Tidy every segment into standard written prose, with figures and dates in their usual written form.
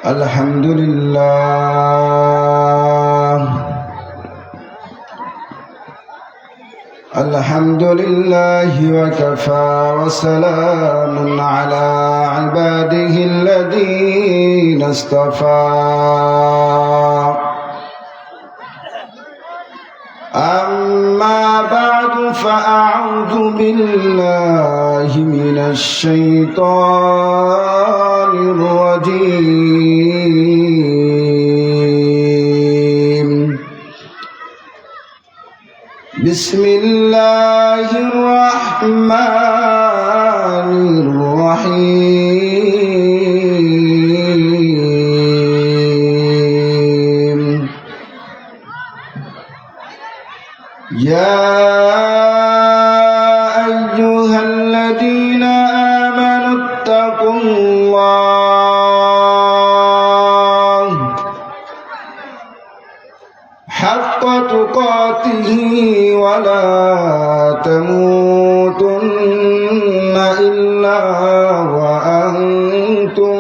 الحمد لله الحمد لله وكفى وسلام على عباده الذين اصطفى أما بعد فأعوذ بالله من الشيطان الرجيم بسم الله الرحمن الرحيم يا أيها الذين آمنوا اتقوا الله حق تقاته ولا تموتن إلا وأنتم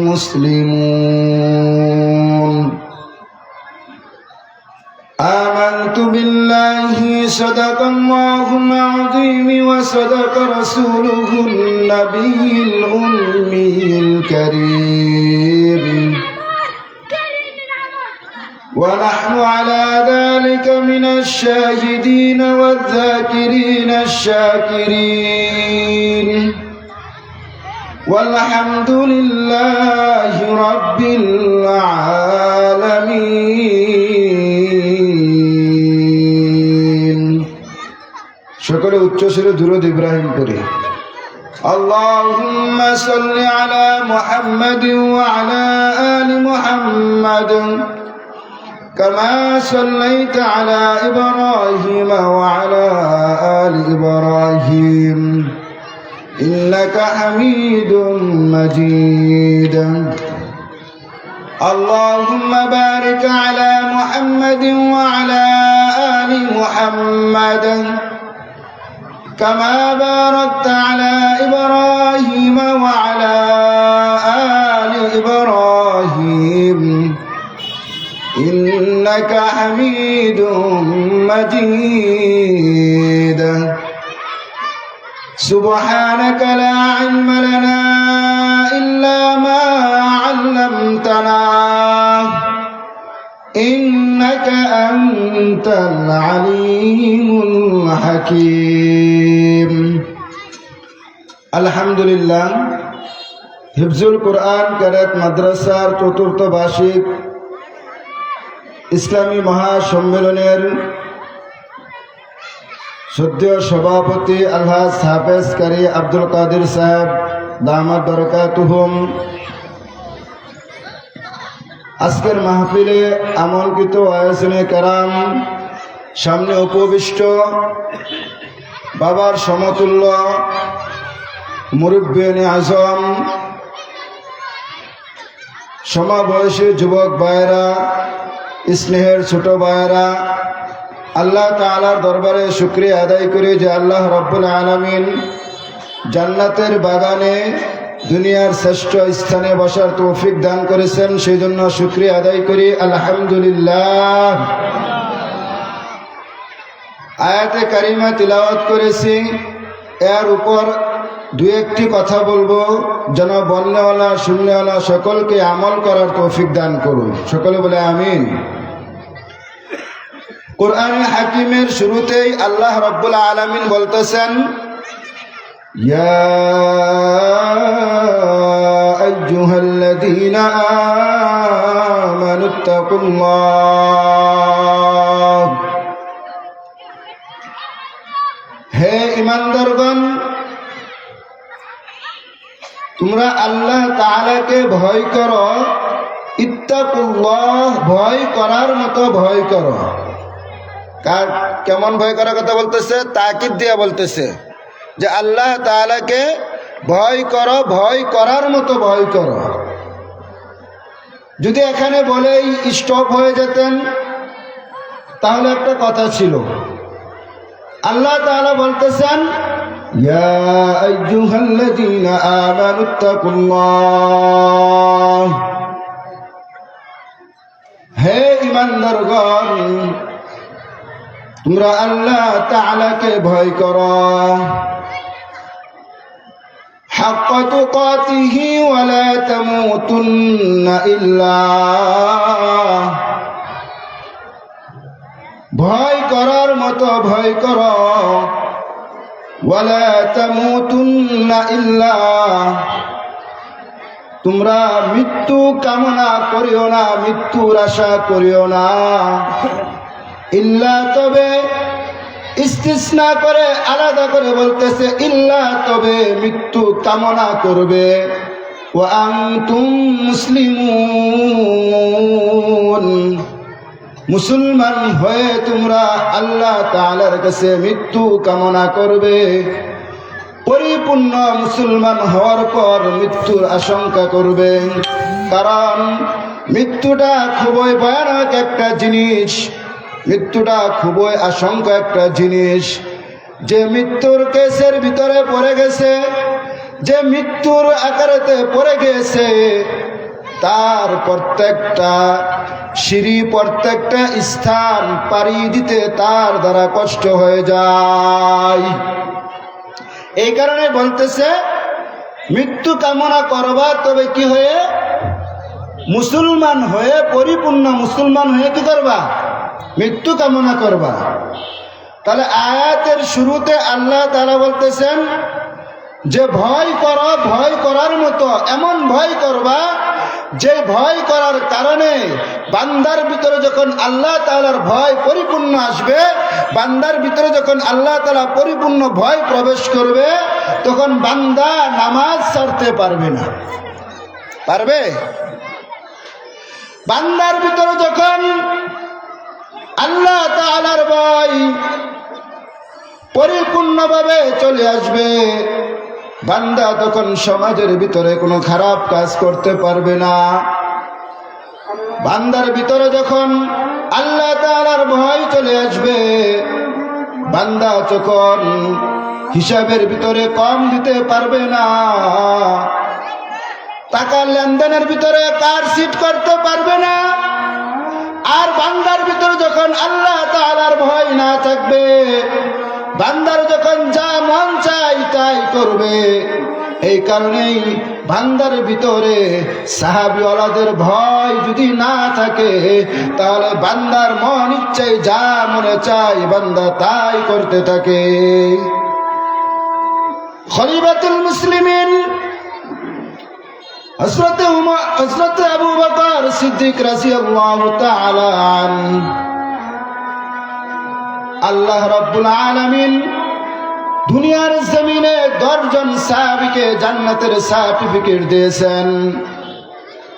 مسلمون آمنت بالله صدق الله العظيم وصدق رسوله النبي الأمي الكريم ونحن على ذلك من الشاهدين والذاكرين الشاكرين والحمد لله رب العالمين شكرا উচ্চস্বরে দুরূদ ইব্রাহিম পড়ি اللهم صل على محمد وعلى آل محمد كما صليت على إبراهيم وعلى آل إبراهيم إنك حميد مجيد اللهم بارك على محمد وعلى آل محمد كما باركت على إبراهيم وعلى آل إبراهيم إنك حميد مجيد سبحانك لا علم لنا إلا ما علمتنا إنك أنت العليم الحكيم الحمد لله হিফজুল কোরআন ক্যাডেট মাদ্রাসার চতুর্থ বার্ষিক ইসলামী মহাসম্মেলনের শ্রদ্ধেয় সভাপতি আলহাজ হাফেজ কারি আব্দুল কাদের সাহেব দামাত বরকাতুহুম আজকের মাহফিলে আমন্ত্রিত আয়োজনে কেরাম সামনে উপবিষ্ট বাবার সমতুল্য মুরব্বিয়ানে আজম সমবয়সী যুবক ভাইয়েরা স্নেহের ছোট ভাইয়েরা আল্লাহ তাআলার দরবারে শুকরিয়া আদায় করি যে আল্লাহ রব্বুল আলামিন জান্নাতের বাগানে দুনিয়ার শ্রেষ্ঠ স্থানে বসার তৌফিক দান করেছেন সেই জন্য শুকরিয়া আদায় করি আলহামদুলিল্লাহ। আয়াতে কারিমা তিলাওয়াত করেছি, এর উপর দু একটি কথা বলবো, যেন বলনেওয়ালা শুননেওয়ালা সকলকে আমল করার তৌফিক দান করুন। সকলে বলে আমিন। কোরআনে হাকিমের শুরুতেই আল্লাহ রব্বুল আলামিন বলতেছেন, ইয়া আইয়ুহাল্লাযীনা আমানুত্তাকুল্লাহ, হে ঈমানদারগণ তোমরা আল্লাহ তাআলাকে ভয় করো। ইত্তাকুল্লাহ, ভয় করার মতো ভয় করো। কেমন ভয় করার কথা বলতেছে? তাকিদ দিয়ে বলতেছে যে আল্লাহ তাআলাকে ভয় করো, ভয় করার মতো ভয় করো। যদি এখানে বলেই স্টপ হয়ে যেতেন তাহলে একটা কথা ছিল। আল্লাহ তাআলা বলতেছেন, ইয়া আইয়ুহাল্লাযীনা আমানুত্তাকুল্লাহ, হে ঈমানদারগণ, তোমরা আল্লাহ তাআলাকে ভয় করো, حق تقاته ولا تموتن إلا ভয় করার মতো ভয় করো, ওয়ালা তামুতুন্না ইল্লা তোমরা মৃত্যু কামনা করিও না, মৃত্যুর আশা করিও না, ইল্লা তবে ইস্তিসনা করে আলাদা করে বলতেছে, ইল্লা তবে মৃত্যু কামনা করবে, ওয়া আনতুম মুসলিমুন মুসলমান হয়ে তোমরা আল্লাহ তাআলার কাছে মৃত্যু কামনা করবে। পরিপূর্ণ মুসলমান হওয়ার পর মৃত্যুর আশঙ্কা করবে, কারণ মৃত্যুটা খুবই ভয়ানক একটা জিনিস, মৃত্যুটা খুবই আশঙ্কা একটা জিনিস। যে মৃত্যুর কেসের ভিতরে পড়ে গেছে, যে মৃত্যুর আকারেতে পড়ে গেছে, তার প্রত্যেকটা সিঁড়ি, প্রত্যেকটা স্থান পাড়ি দিতে তার দ্বারা কষ্ট হয়ে যায়। এই কারণে বলতেছে মৃত্যু কামনা করবা, তবে কি হয়ে? মুসলমান হয়ে, পরিপূর্ণ মুসলমান হয়ে কি করবা? মৃত্যু কামনা করবা। তাহলে আয়াতের শুরুতে আল্লাহ তাআলা বলতেছেন যে ভয় করো, ভয় করার মতো এমন ভয় করবা যে ভয় করার কারণে বান্দার ভিতরে যখন আল্লাহ তাআলার ভয় পরিপূর্ণ আসবে, বান্দার ভিতরে যখন আল্লাহ তাআলা পরিপূর্ণ ভয় প্রবেশ করবে, তখন বান্দা নামাজ ছাড়তে পারবে না। পারবে? বান্দার ভিতরে যখন আল্লাহ তাআলার ভয় পরিপূর্ণভাবে চলে আসবে, বান্দা তখন সমাজের ভিতরে কোনো খারাপ কাজ করতে পারবে না। বান্দার ভিতরে যখন আল্লাহ তাআলার ভয় চলে আসবে, বান্দা তখন হিসাবের ভিতরে কম দিতে পারবে না, টাকা লেনদেনের ভিতরে কারসিট করতে পারবে না। আর বান্দার ভিতরে যখন আল্লাহ তাআলার ভয় না থাকবে, বান্দার যখন যা মন চাই তাই করবে। এই কারণেই বান্দার ভিতরে সাহাবীওয়ালাদের ভয় যদি না থাকে, তাহলে বান্দার মন ইচ্ছায় যা মনে চায় বান্দা তাই করতে থাকে। খলিফাতুল মুসলিমিন হযরত আবু বকর সিদ্দিক রাদিয়াল্লাহু তাআলা আনহু, আল্লাহ রাব্বুল আলামিন দুনিয়ার জমিনে 10 জন সাহাবীকে জান্নাতের সার্টিফিকেট দিয়েছেন।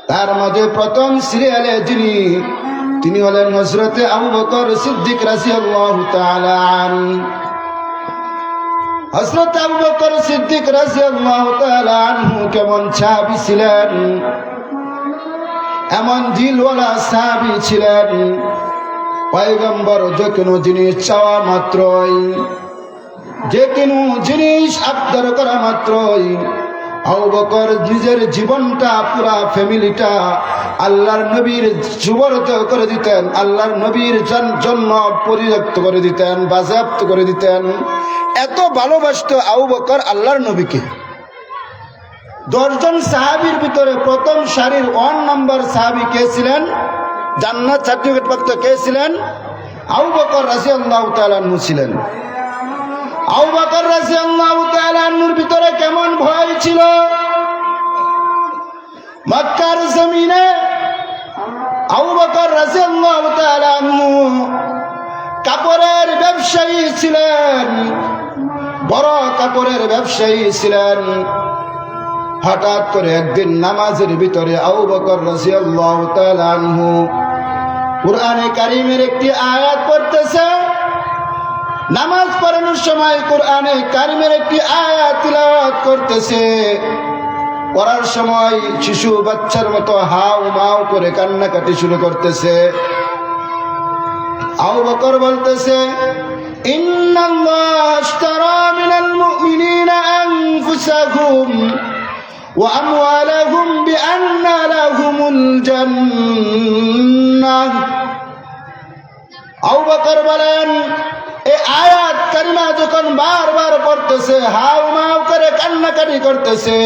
তার মধ্যে প্রথম সিরিয়ালে তিনি হলেন হযরত আবু বকর সিদ্দিক রাদিয়াল্লাহু তাআলা আনহু। হযরত আবু বকর সিদ্দিক রাদিয়াল্লাহু তাআলা আনহু কেমন সাহাবী ছিলেন, এমন দিলওয়ালা সাহাবী ছিলেন। পয়গম্বর যে কোনো জিনিস চাওয়া মাত্রই, যে কোনো জিনিস আবদার করা মাত্রই আবু বকর নিজের জীবনটা, পুরা ফ্যামিলিটা আল্লাহর নবীর সুবর্দ করে দিতেন, আল্লাহর নবীর জন্য পরিত্যক্ত করে দিতেন, বাজেয়াপ্ত করে দিতেন। এত ভালোবাসতো আবু বকর আল্লাহর নবীকে। 10 জন সাহাবীর ভিতরে প্রথম সারির 1 নম্বর সাহাবী কে ছিলেন? জান্নাত সার্টিফিকেট প্রাপ্ত কে ছিলেন? আবু বকর রাদিয়াল্লাহু তাআলা আনহু ছিলেন। আবু বকর রাদিয়াল্লাহু তাআলা আনহুর ভিতরে কেমন ভয় ছিল! মক্কার জমিনে আবু বকর রাদিয়াল্লাহু তাআলা আনহু কাপড়ের ব্যবসায়ী ছিলেন, বড় কাপড়ের ব্যবসায়ী ছিলেন। হঠাৎ করে একদিন নামাজের ভিতরে আবু বকর রাদিয়াল্লাহু তাআলা আনহু কুরআনে কারীমের একটি আয়াত পড়তেছে। নামাজ পড়ানোর সময় কুরআনে কারীমের একটি আয়াত তিলাওয়াত করতেছে। পড়ার সময় শিশু বাচ্চার মতো হাউ মাউ করে কান্নাকাটি শুরু করতেছে। আবু বকর বলতেছে, ইন্নাল্লাহা আশতারা মিনাল মুমিনিনা আনফুসাহুম ওয়া আমওয়ালাহুম বিআন্না লাহুমুল জান্নাহ জান্নাহ। আবু বকর বলেন, এই আয়াত কারিমা যখন বারবার পড়তেছে, হাউ মাউ করে কান্নাকাটি করতেছে।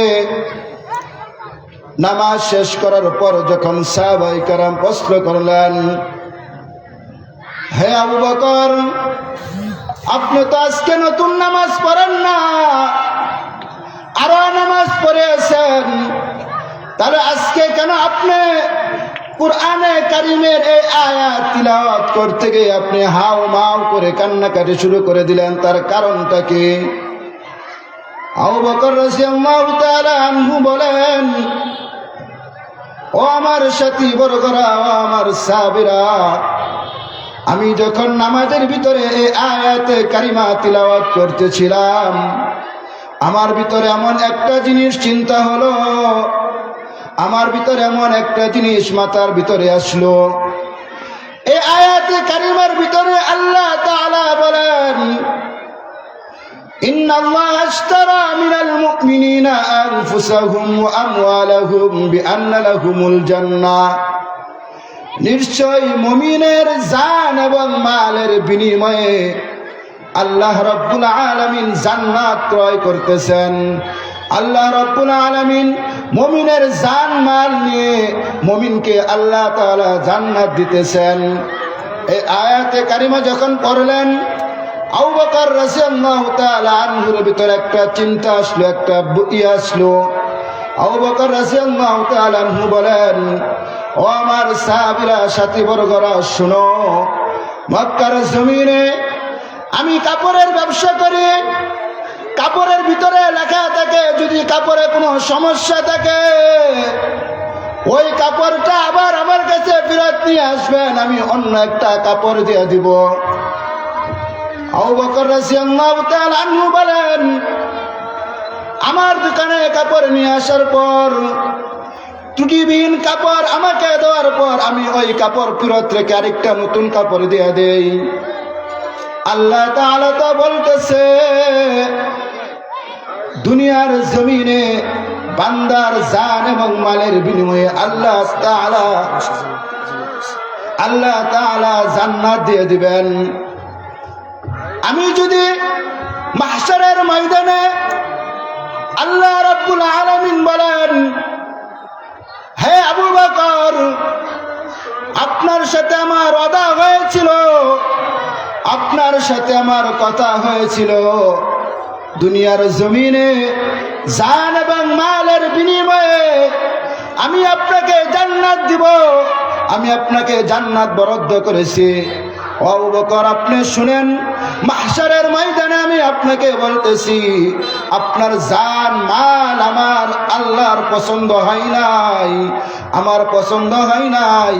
নামাজ শেষ করার পর যখন সাহাবায়ে কেরাম প্রশ্ন করলেন, হে আবু বকর, আপনি তো আজকে নতুন নামাজ পড়েন না, আরো নামাজ পড়েছেন, তাহলে আজকে কেন আপনি কুরআনে কারিমের এই আয়াত তিলাওয়াত করতে গিয়ে আপনি হাউ মাউ করে কান্নাকাটি শুরু করে দিলেন? তার কারণটা কি? আবু বকর রাদিয়াল্লাহু তাআলা আনহু বলেন, ও আমার সাথী বর্গরা, ও আমার সাহাবীরা, আমি যখন নামাজের ভিতরে এই আয়াতে কারিমা তিলাওয়াত করতেছিলাম, আমার ভিতরে এমন একটা জিনিস চিন্তা হলো, আমার ভিতরে এমন একটা জিনিস মাথার ভিতরে আসলো। এই আয়াতে কারিমার ভিতরে আল্লাহ তাআলা বলেন, ইন্নাল্লাহা আশতারা মিনাল মুমিনিনা আনফুসাহুম ওয়া আমওয়ালাহুম বিআন্না লাহুমুল জান্নাহ। নিশ্চয় মুমিনের জান এবং মালের বিনিময়ে আল্লাহ রাব্বুল আলামিন জান্নাত ক্রয় করতেছেন। আল্লাহ রাব্বুল আলামিন মুমিনের জান মাল নিয়ে মুমিনকে আল্লাহ তাআলা জান্নাত দিতেছেন। এই আয়াতে কারিমা যখন পড়লেন, আবু বকর রাদিয়াল্লাহু তাআলা আনহুর ভিতরে একটা চিন্তা আসলো, একটা আসলো। আবু বকর রাদিয়াল্লাহু তাআলা আনহু বলেন, ও আমার সাহাবীরা, সাথী বর্গরা, শুনো, মক্কার জমিনে আমি কাপড়ের ব্যবসা করি। কাপড়ের ভিতরে লেখা থাকে, যদি কাপড়ে কোনো সমস্যা থাকে ওই কাপড়টা আবার আমার কাছে ফেরত নিয়ে আসবেন, আমি অন্য একটা কাপড় দিয়ে দিব। আবু বকর রাদিয়াল্লাহু তাআলা আনহু বলেন, আমার দোকানে কাপড় নিয়ে আসার পর, ত্রুটিবিহীন কাপড় আমাকে দেওয়ার পর, আমি ওই কাপড় ফেরত রেখে আরেকটা নতুন কাপড় দিয়ে দেই। আল্লাহ তাআলা তো বলতেছে, দুনিয়ার জমিনে বান্দার জান এবং মালের বিনিময়ে আল্লাহ তাআলা জান্নাত দিয়ে দিবেন। আমি যদি মাহশারের ময়দানে আল্লাহ রাব্বুল আলামিন বলেন, হে আবু বকর, আপনার সাথে আমার ওয়াদা হয়েছিল, আপনার সাথে আমার কথা হয়েছিল, দুনিয়ার জমিনে জান এবং মালের বিনিময়ে আমি আপনাকে জান্নাত দিব, আমি আপনাকে জান্নাত বরাদ্দ করেছি। ও আবু বকর, আপনি শুনেন, মাহশারের ময়দানে আমি আপনাকে বলতেছি, আপনার জান মাল আমার আল্লাহর পছন্দ হয় নাই, আমার পছন্দ হয় নাই।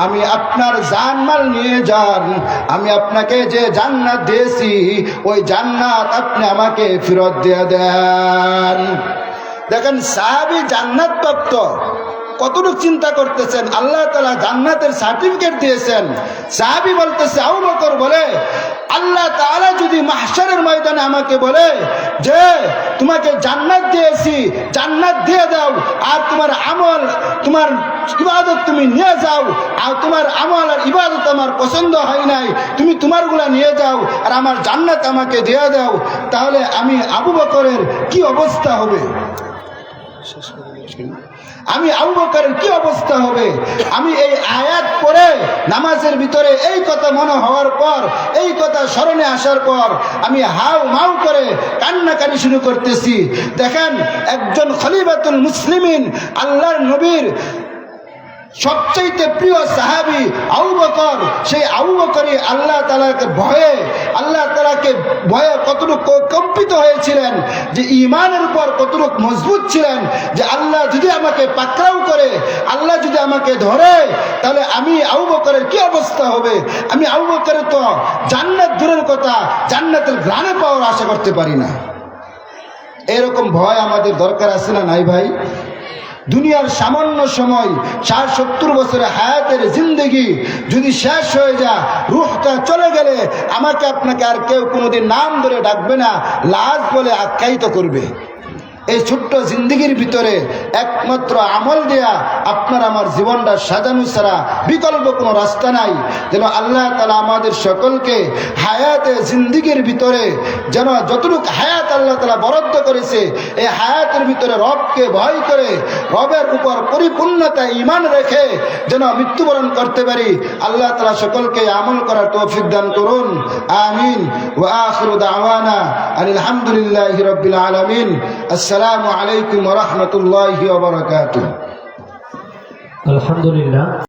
আমি আপনার জান মাল নিয়ে যান, আমি আপনাকে যে জান্নাত দিয়েছি ওই জান্নাত আপনি আমাকে ফেরত দিয়ে দেন। দেখেন, সাহাবী জান্নাত প্রাপ্ত, কতটুকু চিন্তা করতেছেন। আল্লাহ তাআলা জান্নাতের সার্টিফিকেট দিয়েছেন। সাহাবী বলতেছে, আবু বকর বলে, আল্লাহ তাআলা যদি মাহশারের ময়দানে আমাকে বলে যে তোমাকে জান্নাত দিয়েছি, জান্নাত দিয়ে দাও, আর তোমার আমল, তোমার ইবাদত তুমি নিয়ে যাও, আর তোমার আমল আর ইবাদত আমার পছন্দ হয় নাই, তুমি তোমারগুলা নিয়ে যাও আর আমার জান্নাত আমাকে দিয়ে দাও, তাহলে আমি আবু বকরের কি অবস্থা হবে? আমি আবু বকরের কি অবস্থা হবে? আমি এই আয়াত পড়ে নামাজের ভিতরে এই কথা মনে হওয়ার পর, এই কথা স্মরণে আসার পর আমি হাউ মাউ করে কান্নাকাটি শুরু করতেছি। দেখেন, একজন খলিফাতুল মুসলিমিন, আল্লাহর নবীর সবচাইতে প্রিয় সাহাবী আবু বকর, সেই আবু বকরই আল্লাহ তাআলাকে ভয়ে কতটুকু কম্পিত হয়েছিলেন, যে ঈমানের উপর কতটুকু মজবুত ছিলেন, যে আল্লাহ যদি আমাকে পাকড়াও করে, আল্লাহ যদি আমাকে ধরে, তাহলে আমি আবু বকরের কি অবস্থা হবে? আমি আবু বকরের তো জান্নাত দূরের কথা, জান্নাতের ঘ্রাণে পাওয়ার আশা করতে পারি না। এরকম ভয় আমাদের দরকার আছে না নাই ভাই? দুনিয়ার সামান্য সময়, 60-70 বছরের হায়াতের জিন্দেগি যদি শেষ হয়ে যায়, রূহটা চলে গেলে আমাকে আপনাকে আর কেউ কোনোদিন নাম ধরে ডাকবে না, লাশ বলে আখ্যায়িত করবে। এই ছোট্ট জিন্দগির ভিতরে একমাত্র আমল দেয়া আপনার আমার জীবনটা সাজানো ছাড়া বিকল্প কোনো রাস্তা নাই। যেন আল্লাহ তাআলা আমাদের সকলকে হায়াতে জিন্দগির ভিতরে যেন যতটুকু হায়াত আল্লাহ তাআলা বরাদ্দ করেছে এই হায়াতের ভিতরে রবকে ভয় করে রবের উপর পরিপূর্ণতা ঈমান রেখে যেন মৃত্যুবরণ করতে পারি। আল্লাহ তাআলা সকলকে আমল করার তৌফিক দান করুন। আমিন। ওয়া আখিরু দাওয়ানা আলহামদুলিল্লাহি রাব্বিল আলামিন। আসসালামু আলাইকুম ওয়া রাহমাতুল্লাহি ওয়া বারাকাতুহু। আলহামদুলিল্লাহ।